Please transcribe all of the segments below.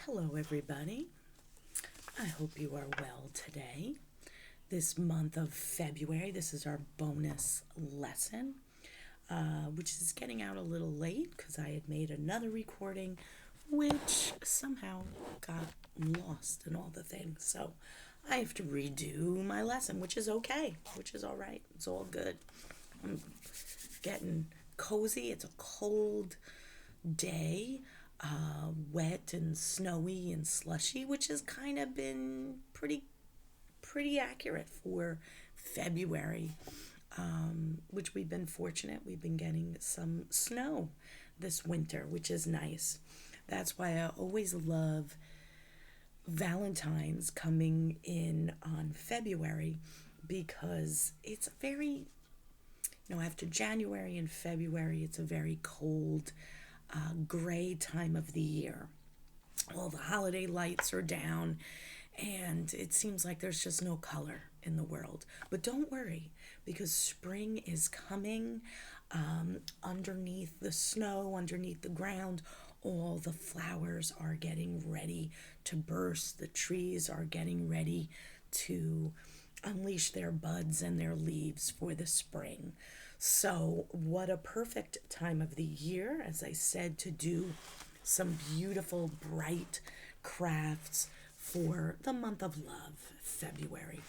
Hello, everybody. I hope you are well today. This month of February, this is our bonus lesson, which is getting out a little late because I had made another recording, which somehow got lost in all the things. So I have to redo my lesson, which is okay, which is all right. It's all good. I'm getting cozy. It's a cold day, wet and snowy and slushy, which has kind of been pretty accurate for February. Which we've been fortunate. We've been getting some snow this winter, which is nice. That's why I always love Valentine's coming in on February because it's a very, after January and February, it's a very cold, gray time of the year. All the holiday lights are down, and it seems like there's just no color in the world. But don't worry, because spring is coming. Underneath the snow, underneath the ground, all the flowers are getting ready to burst. The trees are getting ready to unleash their buds and their leaves for the spring. So, what a perfect time of the year, as I said, to do some beautiful, bright crafts for the month of love, February.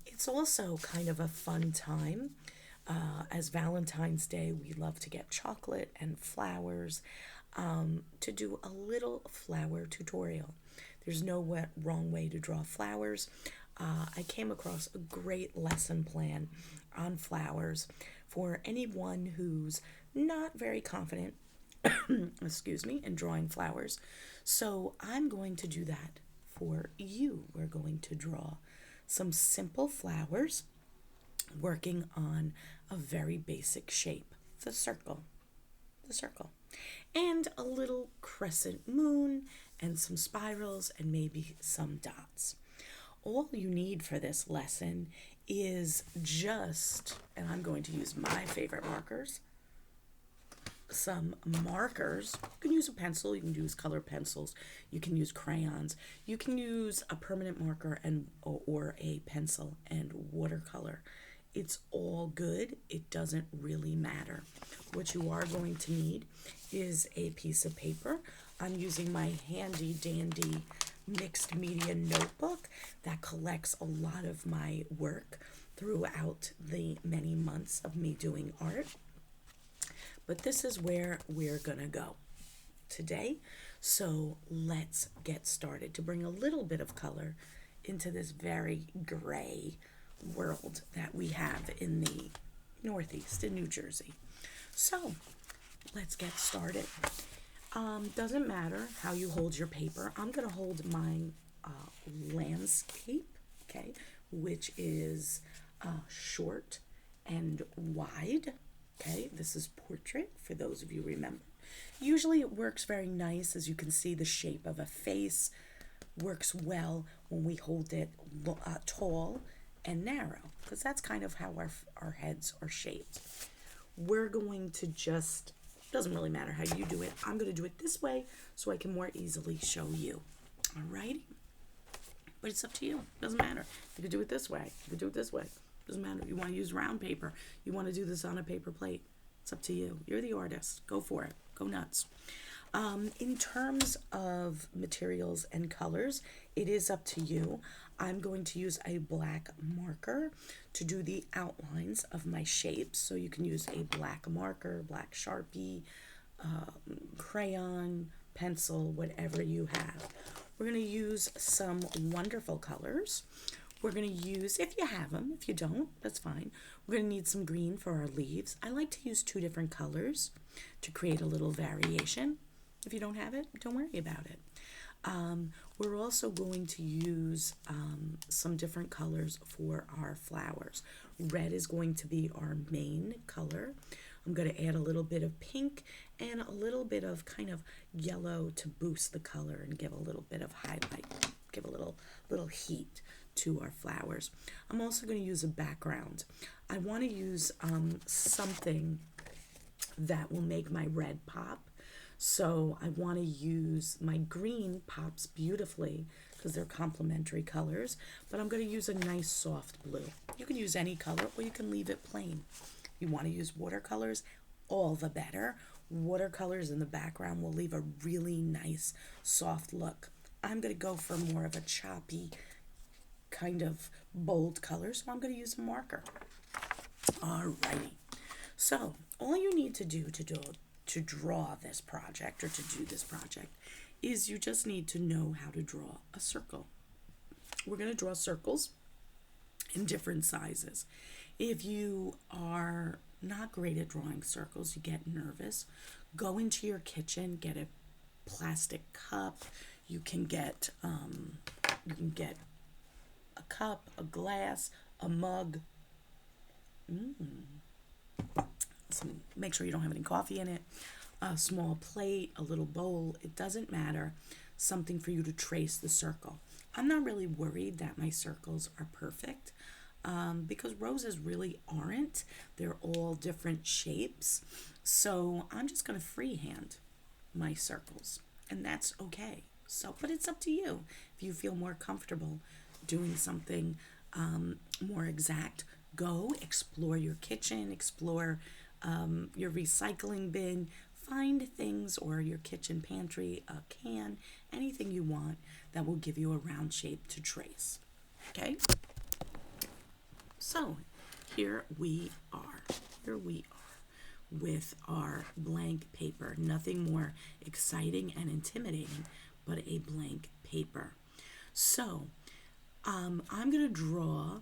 It's also kind of a fun time. As Valentine's Day, we love to get chocolate and flowers, to do a little flower tutorial. There's no wrong way to draw flowers. I came across a great lesson plan on flowers for anyone who's not very confident, excuse me, in drawing flowers. So I'm going to do that for you. We're going to draw some simple flowers working on a very basic shape, the circle, and a little crescent moon and some spirals and maybe some dots. All you need for this lesson is just, and I'm going to use my favorite markers, some markers. You can use a pencil, you can use colored pencils, you can use crayons, you can use a permanent marker and or a pencil and watercolor. It's all good. It doesn't really matter. What you are going to need is a piece of paper. I'm using my handy dandy mixed media notebook that collects a lot of my work throughout the many months of me doing art. But this is where we're gonna go today. So let's get started to bring a little bit of color into this very gray world that we have in the Northeast in New Jersey. So let's get started. Doesn't matter how you hold your paper. I'm going to hold my landscape, okay, which is short and wide. Okay, this is portrait for those of you who remember. Usually it works very nice. As you can see, the shape of a face works well when we hold it tall and narrow, because that's kind of how our heads are shaped. We're going to just, doesn't really matter how you do it. I'm going to do it this way so I can more easily show you. Alrighty? But it's up to you. Doesn't matter. You could do it this way. You could do it this way. Doesn't matter. You want to use round paper. You want to do this on a paper plate. It's up to you. You're the artist. Go for it. Go nuts. In terms of materials and colors, it is up to you. I'm going to use a black marker to do the outlines of my shapes. So you can use a black marker, black Sharpie, crayon, pencil, whatever you have. We're going to use some wonderful colors. We're going to use, if you have them, if you don't, that's fine. We're going to need some green for our leaves. I like to use 2 different colors to create a little variation. If you don't have it, don't worry about it. We're also going to use some different colors for our flowers. Red is going to be our main color. I'm going to add a little bit of pink and a little bit of kind of yellow to boost the color and give a little bit of highlight, give a little heat to our flowers. I'm also going to use a background. I want to use something that will make my red pop. So I want to use my green pops beautifully because they're complementary colors, but I'm going to use a nice soft blue. You can use any color or you can leave it plain. You want to use watercolors, all the better. Watercolors in the background will leave a really nice soft look. I'm going to go for more of a choppy kind of bold color, so I'm going to use a marker. Alrighty. So all you need to do to draw this project or to do this project is you just need to know how to draw a circle. We're going to draw circles in different sizes. If you are not great at drawing circles, you get nervous, go into your kitchen, get a plastic cup. You can get a cup, a glass, a mug. So make sure you don't have any coffee in it. A small plate, a little bowl, it doesn't matter. Something for you to trace the circle. I'm not really worried that my circles are perfect because roses really aren't. They're all different shapes. So I'm just going to freehand my circles, and that's okay. So, but it's up to you. If you feel more comfortable doing something more exact, go explore your kitchen, explore your recycling bin, find things, or your kitchen pantry, a can, anything you want that will give you a round shape to trace. Okay? So here we are. Here we are with our blank paper. Nothing more exciting and intimidating but a blank paper. So I'm going to draw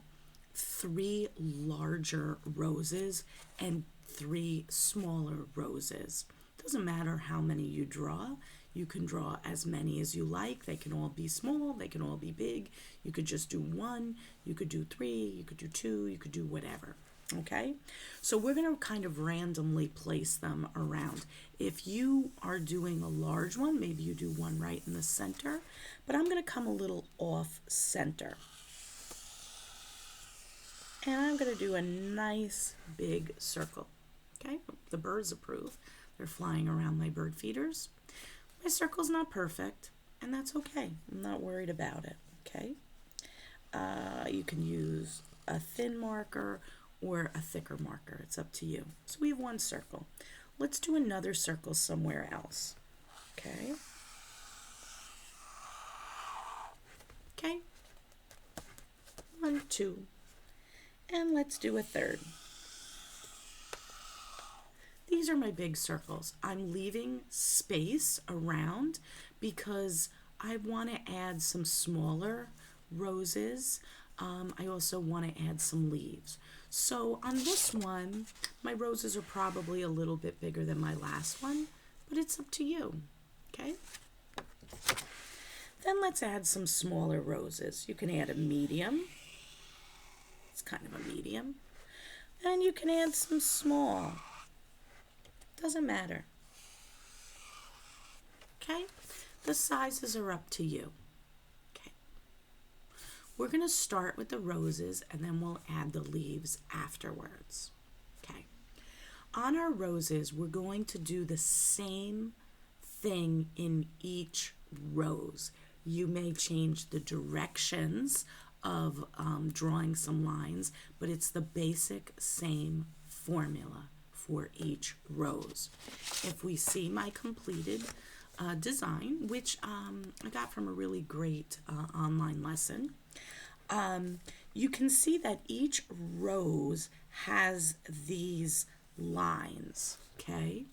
3 larger roses and 3 smaller roses. Doesn't matter how many you draw. You can draw as many as you like. They can all be small. They can all be big. You could just do 1. You could do 3. You could do 2. You could do whatever. Okay? So we're going to kind of randomly place them around. If you are doing a large one, maybe you do one right in the center. But I'm going to come a little off center. And I'm going to do a nice big circle. Okay? The birds approve. They're flying around my bird feeders. My circle's not perfect, and that's okay. I'm not worried about it. Okay? You can use a thin marker or a thicker marker. It's up to you. So we have one circle. Let's do another circle somewhere else. Okay? Okay? 1, 2. And let's do a third. These are my big circles. I'm leaving space around because I want to add some smaller roses. I also want to add some leaves. So on this one, my roses are probably a little bit bigger than my last one, but it's up to you. Okay? Then let's add some smaller roses. You can add a medium. It's kind of a medium. And you can add some small. Doesn't matter. Okay? The sizes are up to you. Okay. We're going to start with the roses and then we'll add the leaves afterwards. Okay. On our roses, we're going to do the same thing in each rose. You may change the directions of drawing some lines, but it's the basic same formula for each rose. If we see my completed design, which I got from a really great online lesson, you can see that each rose has these lines, okay?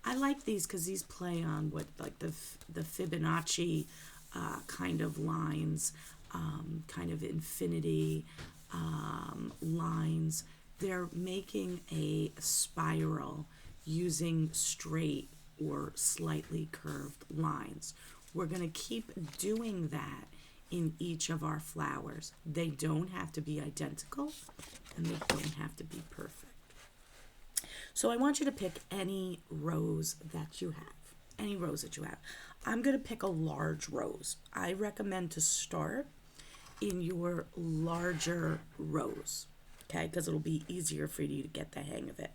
I like these because these play on what, like the Fibonacci kind of lines, kind of infinity lines. They're making a spiral using straight or slightly curved lines. We're going to keep doing that in each of our flowers. They don't have to be identical and they don't have to be perfect. So I want you to pick any rose that you have. Any rose that you have. I'm going to pick a large rose. I recommend to start in your larger rose. Okay, because it'll be easier for you to get the hang of it.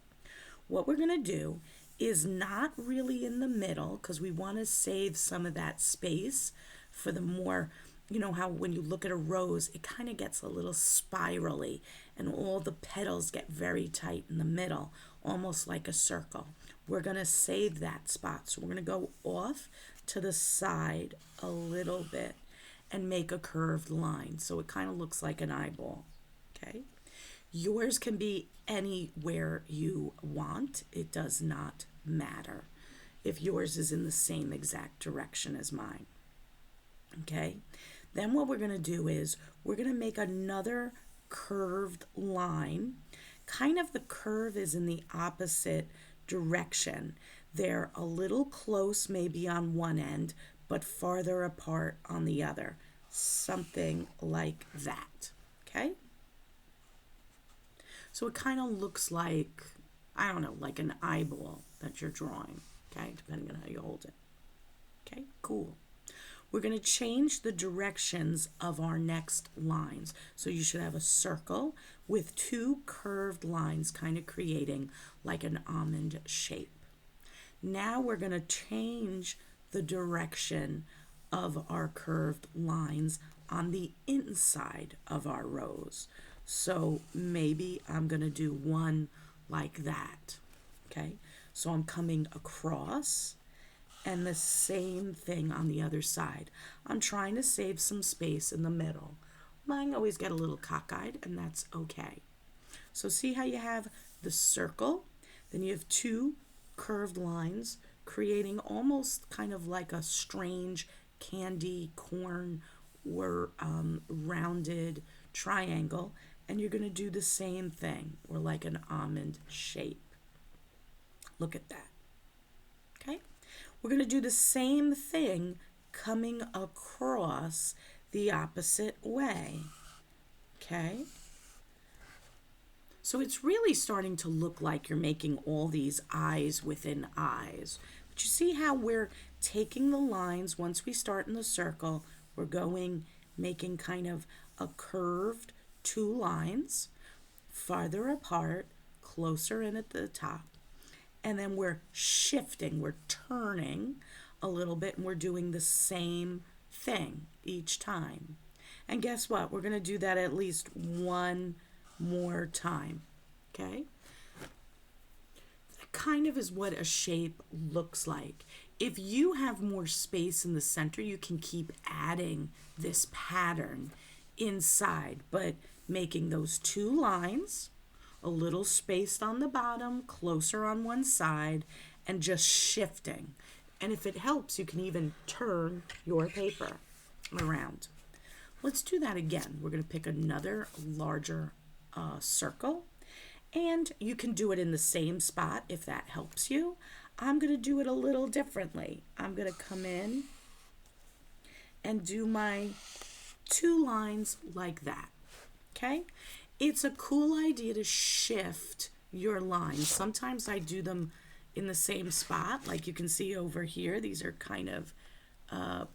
What we're going to do is not really in the middle because we want to save some of that space for the more, you know how when you look at a rose, it kind of gets a little spirally and all the petals get very tight in the middle, almost like a circle. We're going to save that spot. So we're going to go off to the side a little bit and make a curved line. So it kind of looks like an eyeball. Okay. Yours can be anywhere you want. It does not matter if yours is in the same exact direction as mine. Okay. Then what we're going to do is we're going to make another curved line. Kind of the curve is in the opposite direction. They're a little close maybe on one end, but farther apart on the other. Something like that. Okay? So it kind of looks like, I don't know, like an eyeball that you're drawing. Okay? Depending on how you hold it. Okay? Cool. We're going to change the directions of our next lines. So you should have a circle with two curved lines kind of creating like an almond shape. Now we're going to change the direction of our curved lines on the inside of our rose. So maybe I'm going to do one like that. Okay, so I'm coming across and the same thing on the other side. I'm trying to save some space in the middle. Mine always get a little cockeyed, and that's okay. So see how you have the circle, then you have two curved lines creating almost kind of like a strange candy corn or rounded triangle, and you're going to do the same thing, or like an almond shape. Look at that. Okay? We're going to do the same thing coming across the opposite way. Okay? So it's really starting to look like you're making all these eyes within eyes. But you see how we're taking the lines, once we start in the circle, we're going, making kind of a curved two lines, farther apart, closer in at the top. And then we're shifting, we're turning a little bit, and we're doing the same thing each time. And guess what? We're going to do that at least one more time. Okay? That kind of is what a shape looks like. If you have more space in the center, you can keep adding this pattern inside, but making those two lines a little spaced on the bottom, closer on one side, and just shifting. And if it helps, you can even turn your paper around. Let's do that again. We're going to pick another larger circle, and you can do it in the same spot if that helps you. I'm going to do it a little differently. I'm going to come in and do my two lines like that. Okay? It's a cool idea to shift your lines. Sometimes I do them in the same spot, like you can see over here. These are kind of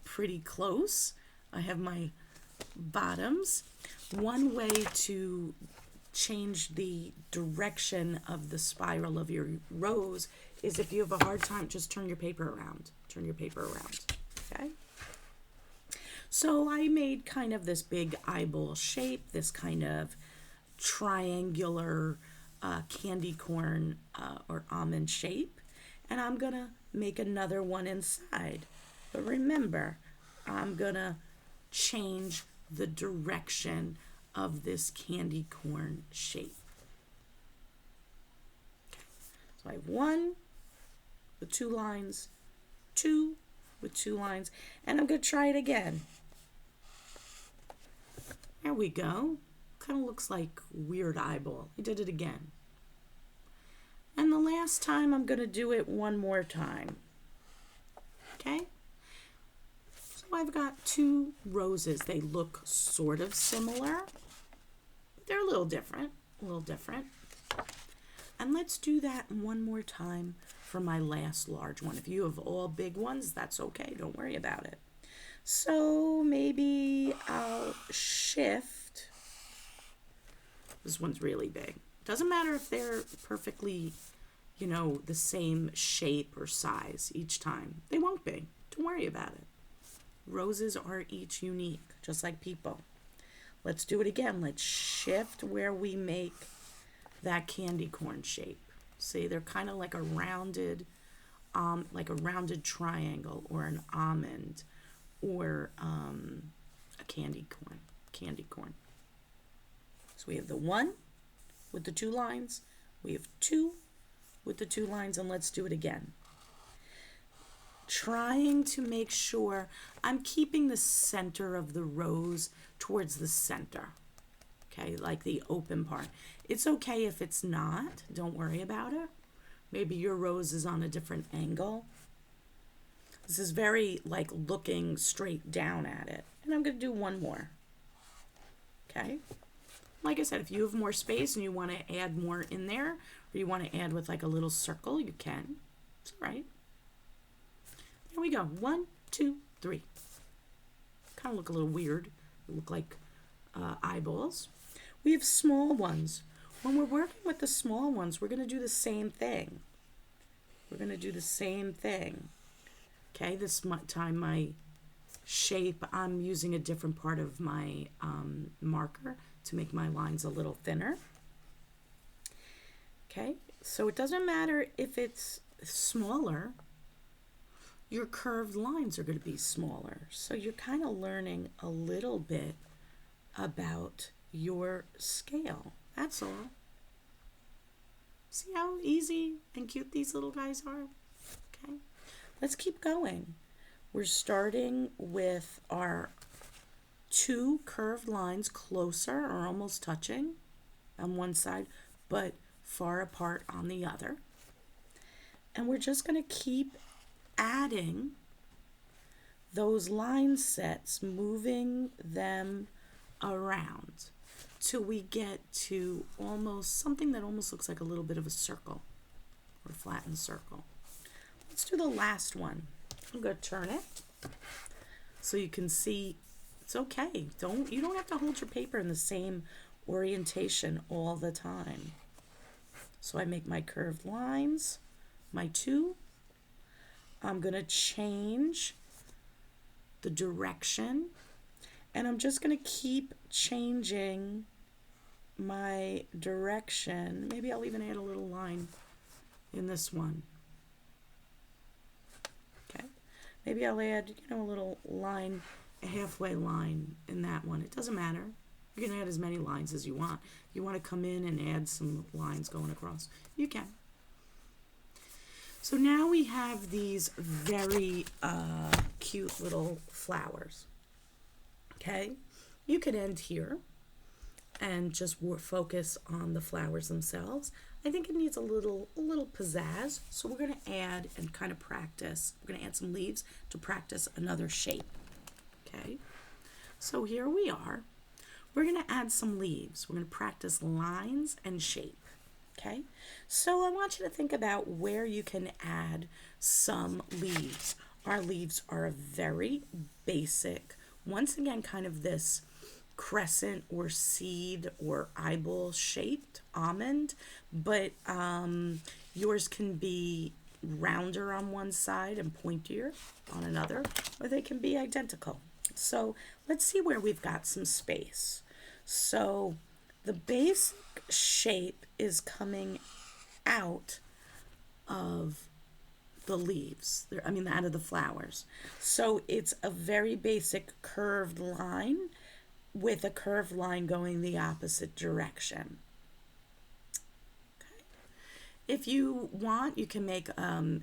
pretty close. I have my bottoms. One way to change the direction of the spiral of your rose is if you have a hard time, just turn your paper around. Turn your paper around, okay? So I made kind of this big eyeball shape, this kind of triangular candy corn or almond shape, and I'm gonna make another one inside. But remember, I'm gonna change the direction of this candy corn shape. Okay. So I have one with two lines, two with two lines, and I'm gonna try it again. There we go. Kind of looks like weird eyeball. I did it again. And the last time I'm going to do it one more time. Okay? So I've got two roses. They look sort of similar. They're a little different. A little different. And let's do that one more time for my last large one. If you have all big ones, that's okay. Don't worry about it. So maybe I'll shift. This one's really big. Doesn't matter if they're perfectly, you know, the same shape or size each time. They won't be. Don't worry about it. Roses are each unique, just like people. Let's do it again. Let's shift where we make that candy corn shape. See, they're kind of like a rounded triangle or an almond or a candy corn. Candy corn. So we have the 1 with the 2 lines. We have 2 with the 2 lines, and let's do it again. Trying to make sure I'm keeping the center of the rose towards the center. Okay, like the open part. It's okay if it's not. Don't worry about it. Maybe your rose is on a different angle. This is very like looking straight down at it. And I'm going to do one more. Okay. Like I said, if you have more space and you want to add more in there, or you want to add with like a little circle, you can. It's all right. There we go. 1, 2, 3. Kind of look a little weird. They look like eyeballs. We have small ones. When we're working with the small ones, we're going to do the same thing. We're going to do the same thing. Okay, this time my shape, I'm using a different part of my marker to make my lines a little thinner. Okay, so it doesn't matter if it's smaller, your curved lines are going to be smaller. So you're kind of learning a little bit about your scale. That's all. See how easy and cute these little guys are? Okay, let's keep going. We're starting with our 2 curved lines closer or almost touching on one side, but far apart on the other. And we're just going to keep adding those line sets, moving them around till we get to almost something that almost looks like a little bit of a circle or flattened circle. Let's do the last one. I'm going to turn it so you can see it's okay. You don't have to hold your paper in the same orientation all the time. So I make my curved lines, my 2. I'm going to change the direction, and I'm just going to keep changing my direction. Maybe I'll even add a little line in this one. Okay. Maybe I'll add, a little line, a halfway line in that one. It doesn't matter. You can add as many lines as you want. If you want to come in and add some lines going across, you can. So now we have these very cute little flowers. Okay, you could end here and just focus on the flowers themselves. I think it needs a little pizzazz, so we're going to add and kind of practice. We're going to add some leaves to practice another shape. Okay, so here we are. We're going to add some leaves. We're going to practice lines and shape. Okay, so I want you to think about where you can add some leaves. Our leaves are a very basic, once again, kind of this crescent or seed or eyeball shaped almond, but yours can be rounder on one side and pointier on another, or they can be identical. So let's see where we've got some space. So the basic shape is coming out of the leaves, out of the flowers. So it's a very basic curved line with a curved line going the opposite direction. Okay. If you want, you can make,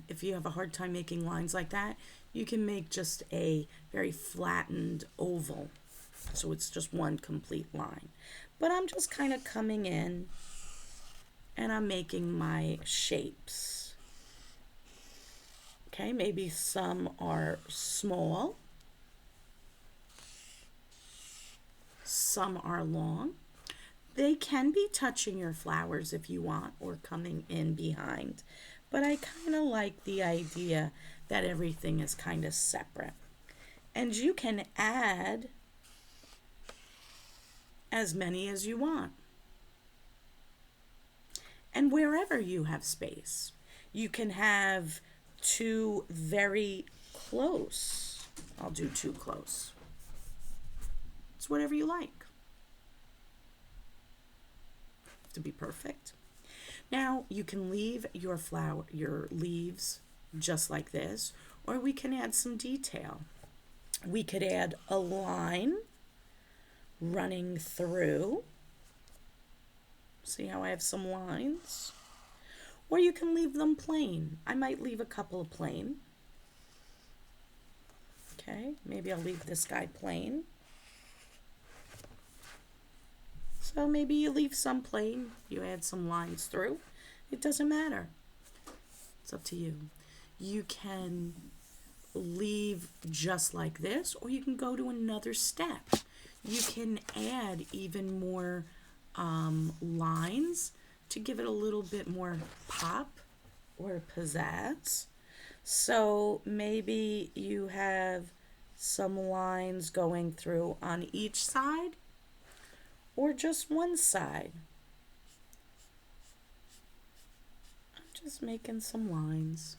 if you have a hard time making lines like that, you can make just a very flattened oval. So it's just one complete line. But I'm just kind of coming in and I'm making my shapes. Okay, maybe some are small, some are long. They can be touching your flowers if you want, or coming in behind. But I kind of like the idea that everything is kind of separate. And you can add as many as you want. And wherever you have space. You can have two very close. I'll do too close. It's whatever you like. To be perfect. Now you can leave your leaves just like this, or we can add some detail. We could add a line running through. See how I have some lines? Or you can leave them plain. I might leave a couple of plain. Okay, maybe I'll leave this guy plain. So maybe you leave some plain, you add some lines through. It doesn't matter. It's up to you. You can leave just like this, or you can go to another step. You can add even more lines to give it a little bit more pop or pizzazz. So maybe you have some lines going through on each side or just one side. I'm just making some lines.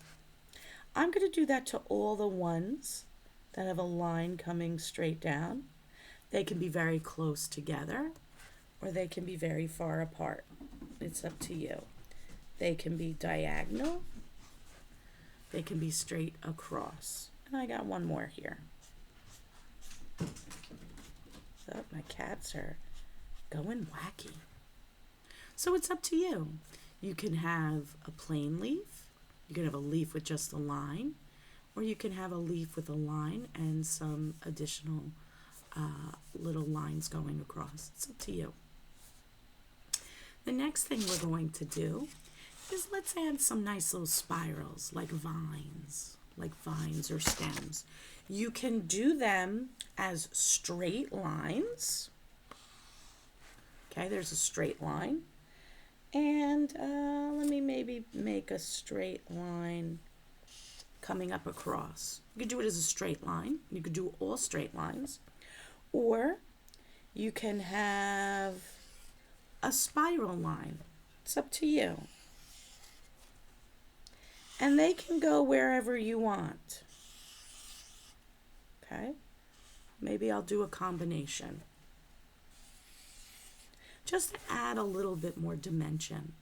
I'm going to do that to all the ones that have a line coming straight down. They can be very close together, or they can be very far apart. It's up to you. They can be diagonal. They can be straight across. And I got one more here. Oh, my cats are going wacky. So it's up to you. You can have a plain leaf. You can have a leaf with just a line, or you can have a leaf with a line and some additional little lines going across. It's up to you. The next thing we're going to do is let's add some nice little spirals like vines or stems. You can do them as straight lines. Okay, there's a straight line. And let me maybe make a straight line coming up across. You could do it as a straight line. You could do all straight lines. Or you can have a spiral line. It's up to you. And they can go wherever you want. Okay? Maybe I'll do a combination. Just to add a little bit more dimension.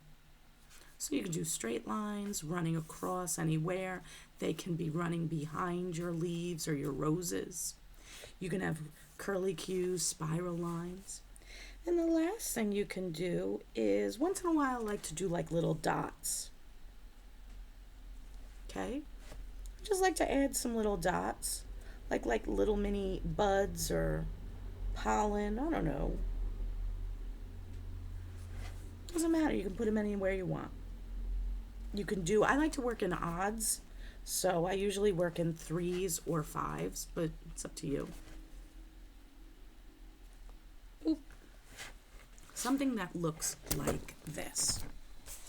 So you can do straight lines running across anywhere. They can be running behind your leaves or your roses. You can have curly cues, spiral lines. And the last thing you can do is, once in a while I like to do like little dots. Okay? I just like to add some little dots, like little mini buds or pollen, I don't know. Doesn't matter, you can put them anywhere you want. You can do, I like to work in odds, so I usually work in 3s or 5s, but it's up to you. Oop. Something that looks like this.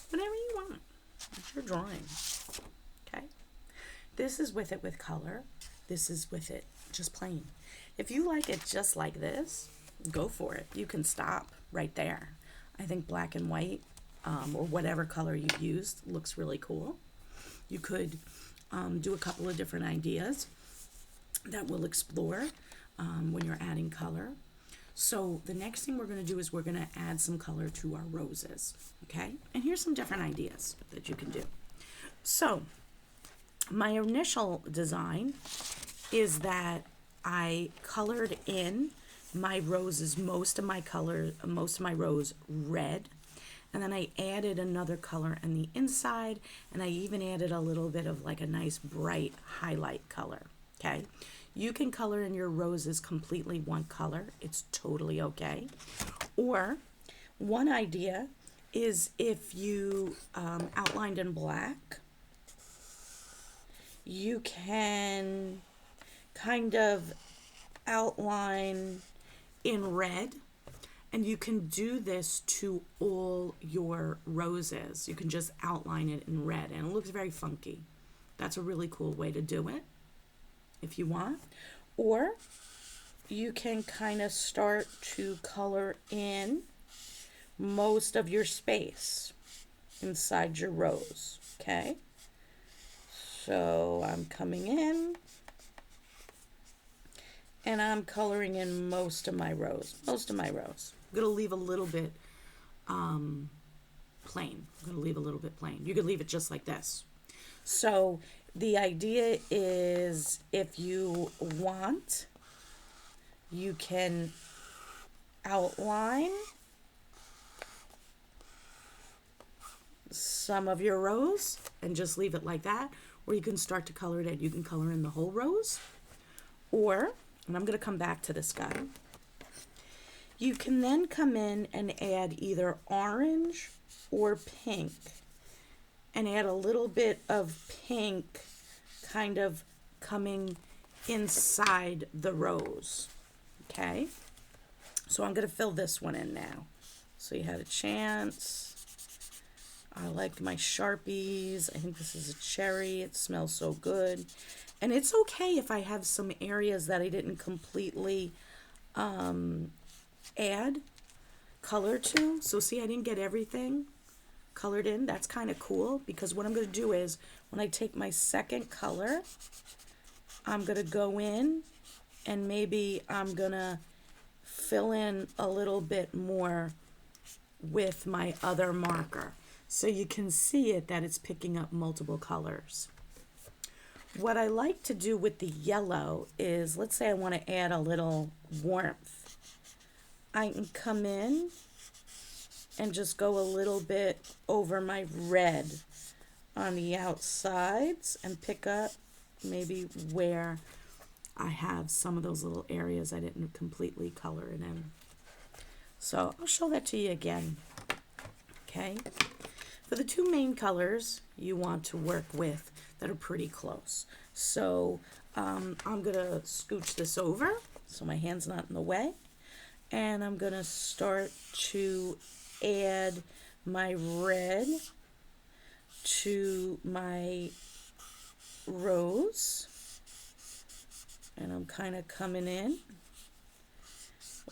Whatever you want. It's your drawing. Okay? This is with it with color. This is with it just plain. If you like it just like this, go for it. You can stop right there. I think black and white or whatever color you've used looks really cool. You could do a couple of different ideas that we'll explore when you're adding color. So the next thing we're going to do is we're going to add some color to our roses, okay? And here's some different ideas that you can do. So my initial design is that I colored in my roses, most of my rose red, and then I added another color on the inside, and I even added a little bit of like a nice bright highlight color. Okay, you can color in your roses completely one color. It's totally okay. Or one idea is if you outlined in black, you can kind of outline in red, and you can do this to all your roses. You can just outline it in red, and it looks very funky. That's a really cool way to do it if you want. Or you can kind of start to color in most of your space inside your rose, okay? So I'm coming in and I'm coloring in most of my rows. I'm going to leave a little bit plain. I'm going to leave a little bit plain. You could leave it just like this. So the idea is, if you want, you can outline some of your rows and just leave it like that, or you can start to color it in. You can color in the whole rows, or, and I'm going to come back to this guy, you can then come in and add either orange or pink, and add a little bit of pink kind of coming inside the rows. Okay, so I'm going to fill this one in now. So you had a chance. I like my Sharpies. I think this is a cherry. It smells so good. And it's okay if I have some areas that I didn't completely add color to. So see, I didn't get everything colored in. That's kind of cool, because what I'm going to do is, when I take my second color, I'm going to go in and maybe I'm going to fill in a little bit more with my other marker, so you can see it, that it's picking up multiple colors. What I like to do with the yellow is, let's say I want to add a little warmth. I can come in and just go a little bit over my red on the outsides and pick up maybe where I have some of those little areas I didn't completely color it in. So I'll show that to you again. Okay. For the two main colors you want to work with that are pretty close. So I'm going to scooch this over so my hand's not in the way. And I'm going to start to add my red to my rose. And I'm kind of coming in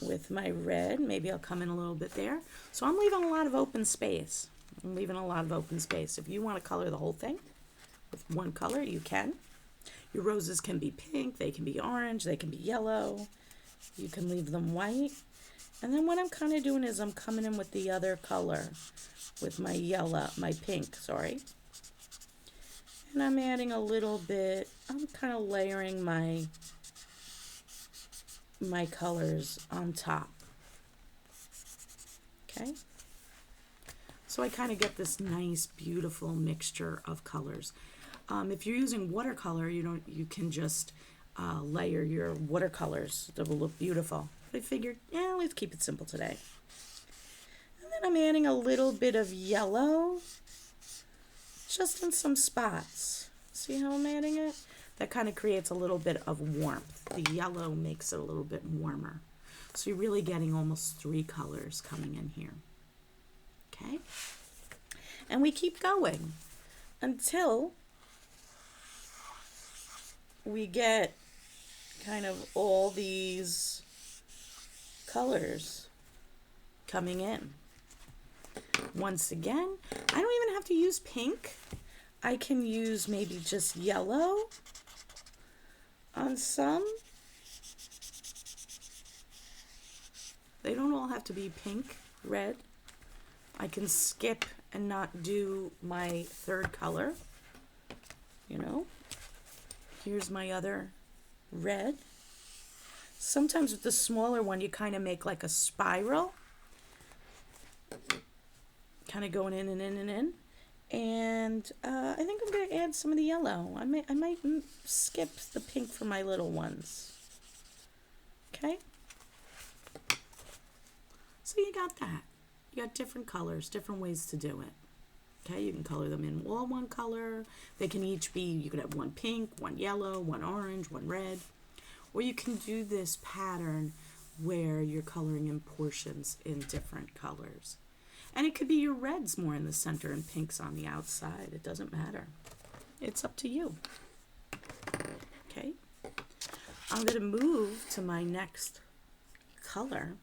with my red. Maybe I'll come in a little bit there. So I'm leaving a lot of open space. If you want to color the whole thing with one color, you can. Your roses can be pink, they can be orange, they can be yellow. You can leave them white. And then what I'm kind of doing is I'm coming in with the other color, with my pink, sorry. And I'm adding a little bit, I'm kind of layering my colors on top. Okay? So I kind of get this nice, beautiful mixture of colors. If you're using watercolor, you can just layer your watercolors. That will look beautiful. But I figured, yeah, let's keep it simple today. And then I'm adding a little bit of yellow, just in some spots. See how I'm adding it? That kind of creates a little bit of warmth. The yellow makes it a little bit warmer. So you're really getting almost 3 colors coming in here. Okay? And we keep going until we get kind of all these colors coming in. Once again, I don't even have to use pink. I can use maybe just yellow on some. They don't all have to be pink, red. I can skip and not do my third color. Here's my other red. Sometimes with the smaller one, you kind of make like a spiral. Kind of going in and in and in. And I think I'm going to add some of the yellow. I might skip the pink for my little ones. Okay? So you got that. You got different colors, different ways to do it. Okay, you can color them in all one color. They can each be, you could have one pink, one yellow, one orange, one red. Or you can do this pattern where you're coloring in portions in different colors. And it could be your reds more in the center and pinks on the outside. It doesn't matter. It's up to you. Okay. I'm going to move to my next color.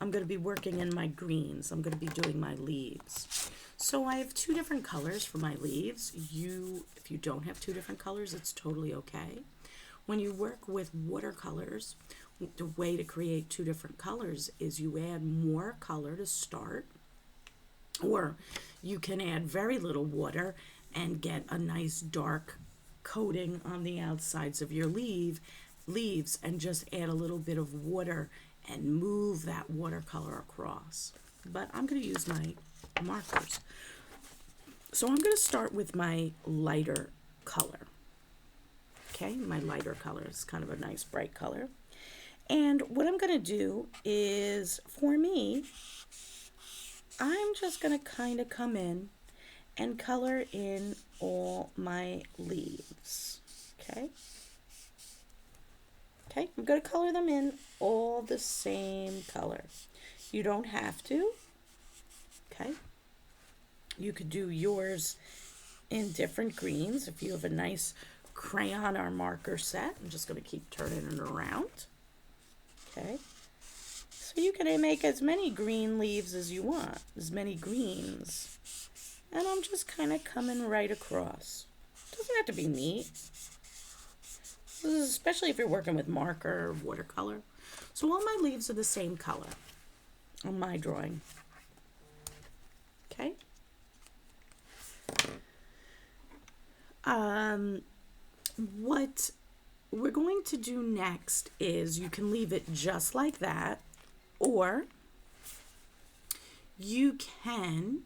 I'm going to be working in my greens. I'm going to be doing my leaves. So I have two different colors for my leaves. If you don't have two different colors, it's totally okay. When you work with watercolors, the way to create two different colors is you add more color to start, or you can add very little water and get a nice dark coating on the outsides of your leaves and just add a little bit of water and move that watercolor across. But I'm going to use my markers. So I'm going to start with my lighter color. Okay, my lighter color is kind of a nice bright color. And what I'm going to do is, for me, I'm just going to kind of come in and color in all my leaves. Okay? Okay, I'm going to color them in all the same color. You don't have to. Okay? You could do yours in different greens if you have a nice crayon or marker set. I'm just going to keep turning it around. Okay? So you can make as many green leaves as you want, as many greens. And I'm just kind of coming right across. Doesn't have to be neat, especially if you're working with marker or watercolor. So all my leaves are the same color on my drawing. Okay? What we're going to do next is you can leave it just like that, or you can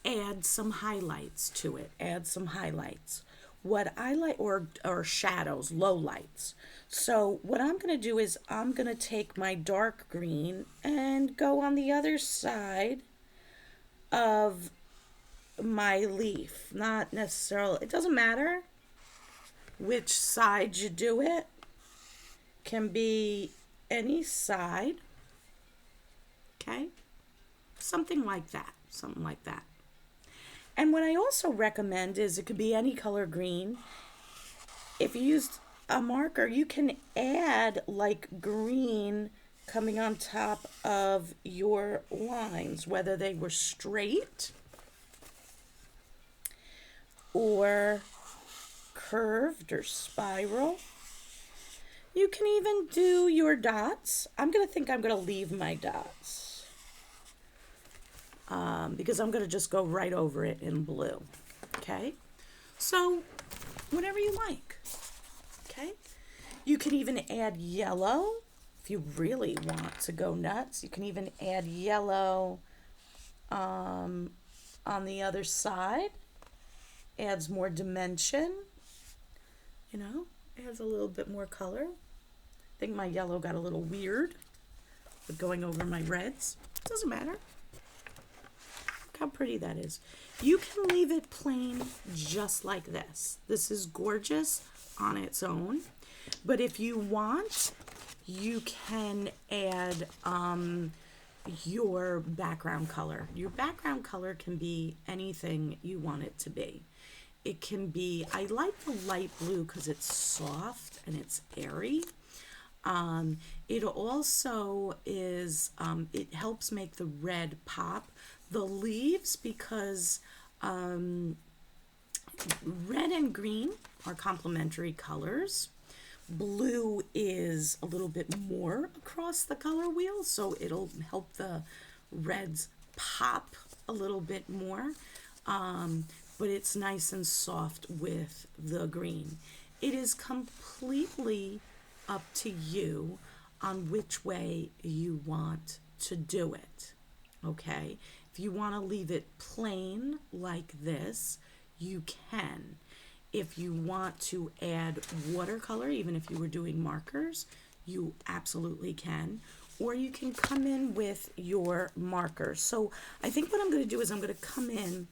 add some highlights to it. Add some highlights. What I like, or shadows, low lights. So what I'm going to do is I'm going to take my dark green and go on the other side of my leaf. Not necessarily, it doesn't matter which side you do it. Can be any side. Okay? Something like that. Something like that. And what I also recommend is it could be any color green. If you used a marker, you can add like green coming on top of your lines, whether they were straight or curved or spiral. You can even do your dots. I'm going to leave my dots. Because I'm going to just go right over it in blue. Okay? So, whatever you like. Okay? You can even add yellow if you really want to go nuts. You can even add yellow on the other side. Adds more dimension. You know, adds a little bit more color. I think my yellow got a little weird with going over my reds. Doesn't matter. How pretty that is. You can leave it plain just like this. This is gorgeous on its own. But if you want, you can add your background color. Your background color can be anything you want it to be. It can be, I like the light blue because it's soft and it's airy. It also is, it helps make the red pop. The leaves, because red and green are complementary colors. Blue is a little bit more across the color wheel, so it'll help the reds pop a little bit more. But it's nice and soft with the green. It is completely up to you on which way you want to do it. Okay? If you want to leave it plain like this, you can. If you want to add watercolor, even if you were doing markers, you absolutely can. Or you can come in with your markers. So I think what I'm going to do is I'm going to come in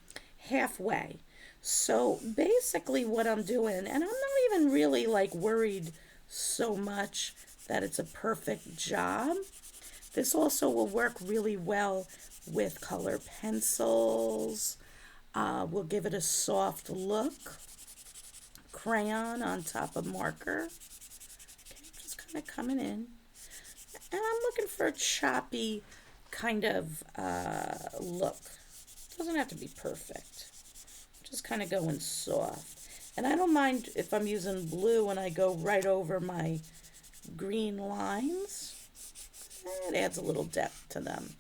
halfway. So basically what I'm doing, and I'm not even really like worried so much that it's a perfect job. This also will work really well with color pencils. We'll give it a soft look. Crayon on top of marker. Okay, just kind of coming in. And I'm looking for a choppy kind of look. Doesn't have to be perfect. Just kind of going soft. And I don't mind if I'm using blue and I go right over my green lines. It adds a little depth to them.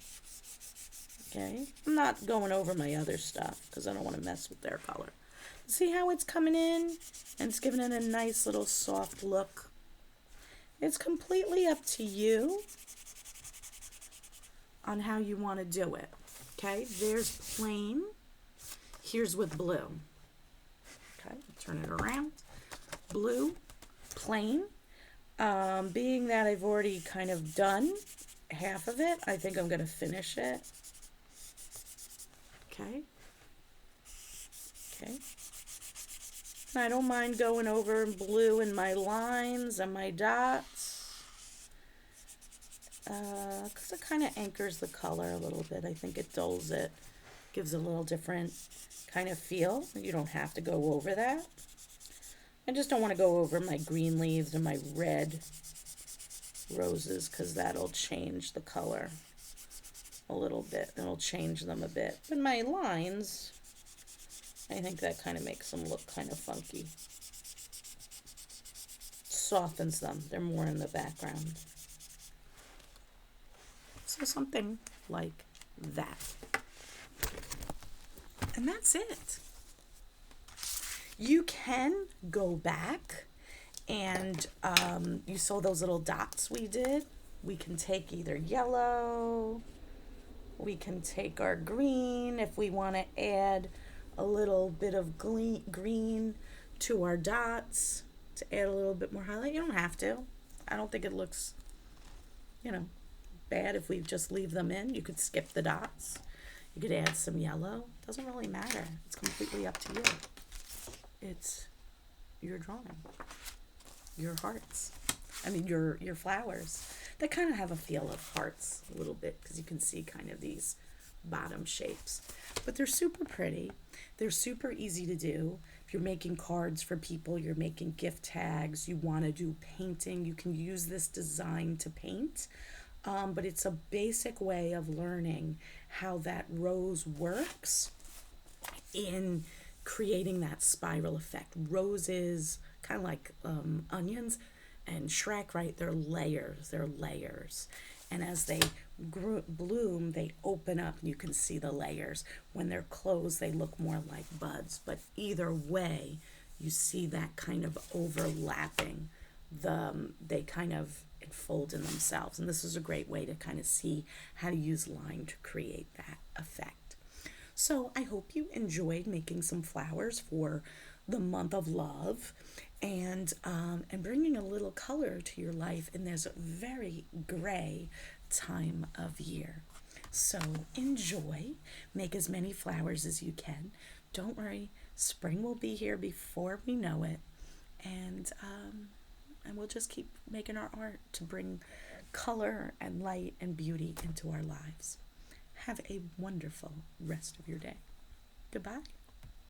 Okay, I'm not going over my other stuff because I don't want to mess with their color. See how it's coming in? And it's giving it a nice little soft look. It's completely up to you on how you want to do it. Okay, there's plain. Here's with blue. Okay, turn it around. Blue, plain. Being that I've already kind of done half of it, I think I'm going to finish it. Okay. Okay. I don't mind going over blue in my lines and my dots. Because it kind of anchors the color a little bit. I think it dulls it. Gives a little different kind of feel. You don't have to go over that. I just don't want to go over my green leaves and my red roses because that'll change the color a little bit. It'll change them a bit. But my lines, I think that kind of makes them look kind of funky. Softens them. They're more in the background. So something like that. And that's it. You can go back and you saw those little dots we did. We can take either yellow, we can take our green if we want to add a little bit of green to our dots to add a little bit more highlight. You don't have to. I don't think it looks, bad if we just leave them in. You could skip the dots. You could add some yellow. Doesn't really matter. It's completely up to you. It's your drawing, your hearts. I mean, your flowers. They kind of have a feel of hearts a little bit because you can see kind of these bottom shapes. But they're super pretty. They're super easy to do. If you're making cards for people, you're making gift tags, you want to do painting, you can use this design to paint. But it's a basic way of learning how that rose works in creating that spiral effect. Roses, kind of like onions, and Shrek, right? They're layers. And as they bloom, they open up and you can see the layers. When they're closed, they look more like buds. But either way, you see that kind of overlapping. They kind of enfold in themselves. And this is a great way to kind of see how to use line to create that effect. So I hope you enjoyed making some flowers for the month of love and bringing a little color to your life in this very gray time of year. So enjoy, make as many flowers as you can. Don't worry, spring will be here before we know it. And we'll just keep making our art to bring color and light and beauty into our lives. Have a wonderful rest of your day. Goodbye.